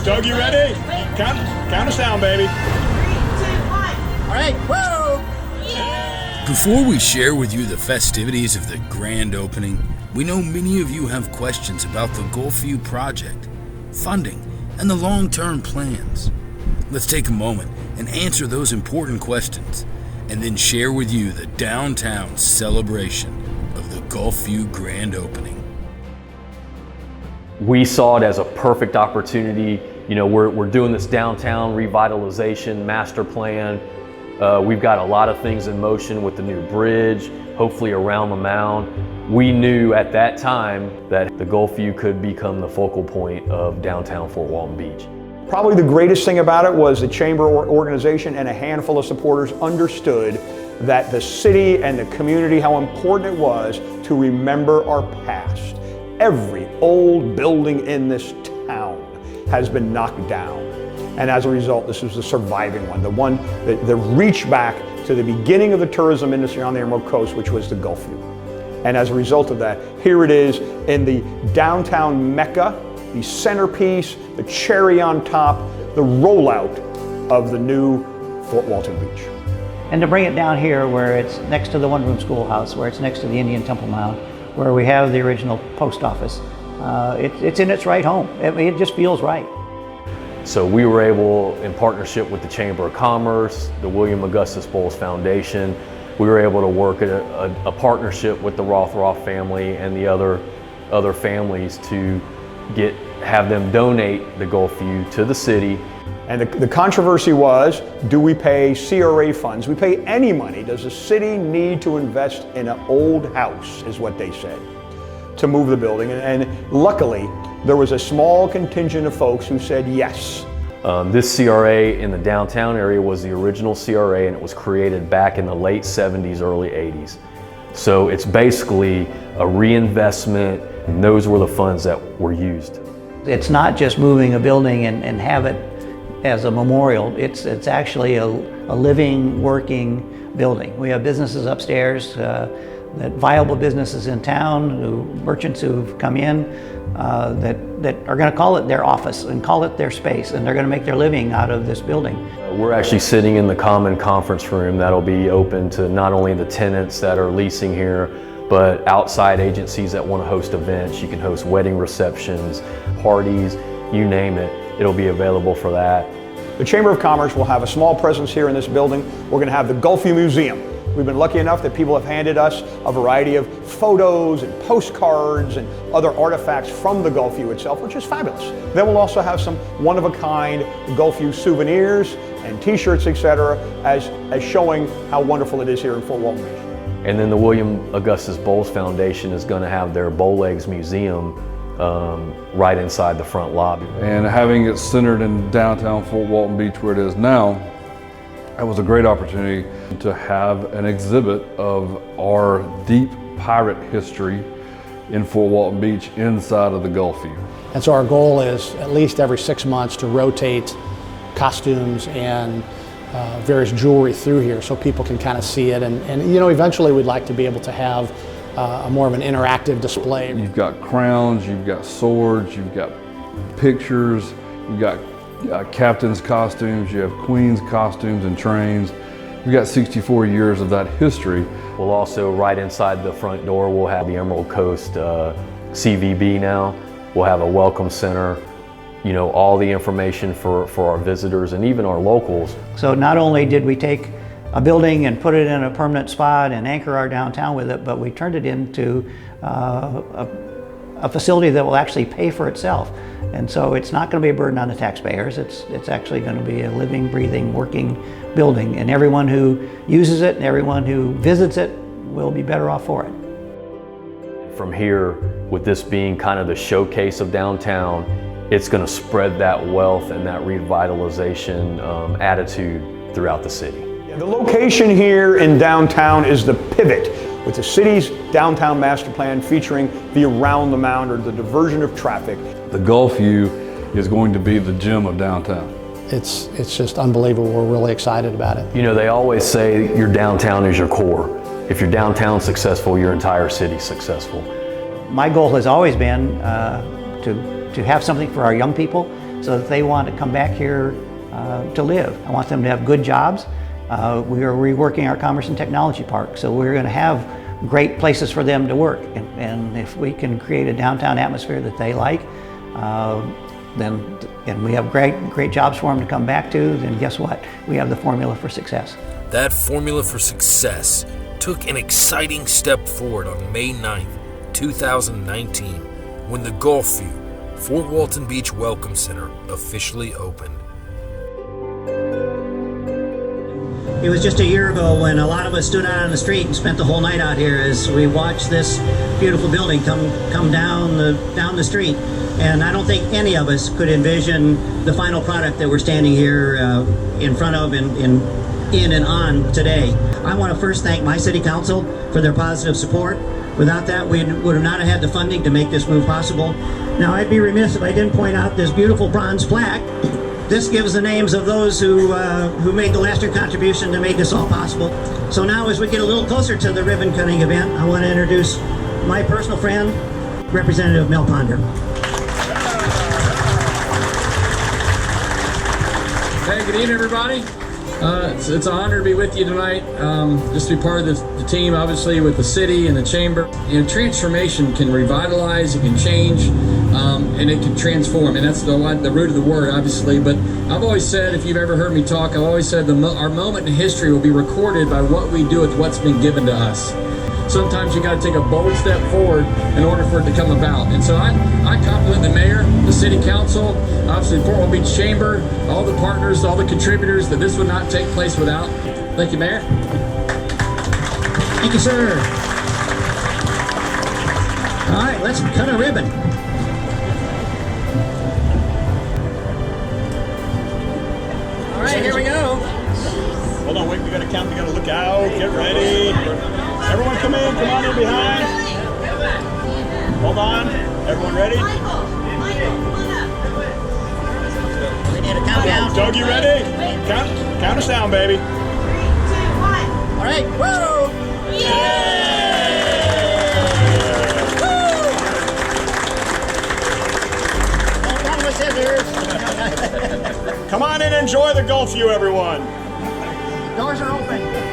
Doug, you ready? Count us down, baby. 3, 2, 1. All right, whoa! Before we share with you the festivities of the grand opening, we know many of you have questions about the Gulfview project, funding, and the long-term plans. Let's take a moment and answer those important questions, and then share with you the downtown celebration of the Gulfview grand opening. We saw it as a perfect opportunity. You know, we're doing this downtown revitalization master plan. We've got a lot of things in motion with the new bridge, hopefully around the mound. We knew at that time that the Gulfview could become the focal point of downtown Fort Walton Beach. Probably the greatest thing about it was the chamber organization and a handful of supporters understood that the city and the community, how important it was to remember our past. Every old building in this town has been knocked down. And as a result, this was the surviving one, the one that reached back to the beginning of the tourism industry on the Emerald Coast, which was the Gulfview. And as a result of that, here it is in the downtown Mecca, the centerpiece, the cherry on top, the rollout of the new Fort Walton Beach. And to bring it down here where it's next to the one-room schoolhouse, where it's next to the Indian Temple Mound, where we have the original post office, it's in its right home. It just feels right. So we were able, in partnership with the Chamber of Commerce, the William Augustus Bowles Foundation, we were able to work a partnership with the Rothroff family and the other families to have them donate the Gulfview to the city. And the controversy was, do we pay CRA funds? We pay any money. Does the city need to invest in an old house, is what they said, to move the building? And luckily, there was a small contingent of folks who said yes. This CRA in the downtown area was the original CRA, and it was created back in the late 70s, early 80s. So it's basically a reinvestment, and those were the funds that were used. It's not just moving a building and have it as a memorial. It's actually a living, working building. We have businesses upstairs, that viable businesses in town, merchants who've come in, that are going to call it their office and call it their space, and they're going to make their living out of this building. We're actually sitting in the common conference room that'll be open to not only the tenants that are leasing here, but outside agencies that want to host events. You can host wedding receptions, parties, you name it. It'll be available for that. The Chamber of Commerce will have a small presence here in this building. We're going to have the Gulfview Museum. We've been lucky enough that people have handed us a variety of photos and postcards and other artifacts from the Gulfview itself, which is fabulous. Then we'll also have some one-of-a-kind Gulfview souvenirs and t-shirts, etc., as showing how wonderful it is here in Fort Walton Beach. And then the William Augustus Bowles Foundation is going to have their Bowlegs Museum right inside the front lobby. And having it centered in downtown Fort Walton Beach where it is now, that was a great opportunity to have an exhibit of our deep pirate history in Fort Walton Beach inside of the Gulfview. And so our goal is at least every 6 months to rotate costumes and various jewelry through here so people can kind of see it. And you know, eventually we'd like to be able to have a more of an interactive display. You've got crowns, you've got swords, you've got pictures, you've got captain's costumes, you have queen's costumes and trains. We've got 64 years of that history. We'll also, right inside the front door, we'll have the Emerald Coast CVB now. We'll have a welcome center, you know, all the information for our visitors and even our locals. So not only did we take a building and put it in a permanent spot and anchor our downtown with it, but we turned it into a facility that will actually pay for itself. And so it's not going to be a burden on the taxpayers. It's actually going to be a living, breathing, working building, and everyone who uses it and everyone who visits it will be better off for it. From here, with this being kind of the showcase of downtown, it's going to spread that wealth and that revitalization attitude throughout the city. The location here in downtown is the pivot with the city's downtown master plan featuring the around the mound, or the diversion of traffic. The Gulfview is going to be the gem of downtown. It's just unbelievable. We're really excited about it. You know, they always say your downtown is your core. If your downtown's successful, your entire city's successful. My goal has always been to have something for our young people so that they want to come back here to live. I want them to have good jobs. We are reworking our Commerce and Technology Park, so we're going to have great places for them to work. And if we can create a downtown atmosphere that they like, and we have great jobs for them to come back to, then guess what? We have the formula for success. That formula for success took an exciting step forward on May 9th, 2019, when the Gulfview Fort Walton Beach Welcome Center officially opened. It was just a year ago when a lot of us stood out on the street and spent the whole night out here as we watched this beautiful building come down the street. And I don't think any of us could envision the final product that we're standing here in front of in and on today. I want to first thank my city council for their positive support. Without that, we would have not had the funding to make this move possible. Now, I'd be remiss if I didn't point out this beautiful bronze plaque. This gives the names of those who made the lasting contribution to make this all possible. So now, as we get a little closer to the ribbon cutting event, I want to introduce my personal friend, Representative Mel Ponder. Hey, good evening, everybody. It's an honor to be with you tonight. Just to be part of the team, obviously, with the city and the chamber. You know, transformation can revitalize, it can change, and it can transform. And that's the root of the word, obviously. But I've always said, if you've ever heard me talk, I've always said our moment in history will be recorded by what we do with what's been given to us. Sometimes you got to take a bold step forward in order for it to come about. And so I compliment the mayor, the city council, obviously the Fort Walton Beach Chamber, all the partners, all the contributors, that this would not take place without. Thank you, Mayor. Thank you, sir. All right, let's cut a ribbon. All right, here we go. Hold on, wait, we gotta count, we gotta look out, get ready. Everyone come on in behind. Hold on, everyone ready? We need a countdown. Doug, you ready? Count us down, baby. 3, 2, 1. All right, whoa! Come on in and enjoy the Gulfview, everyone. Doors are open.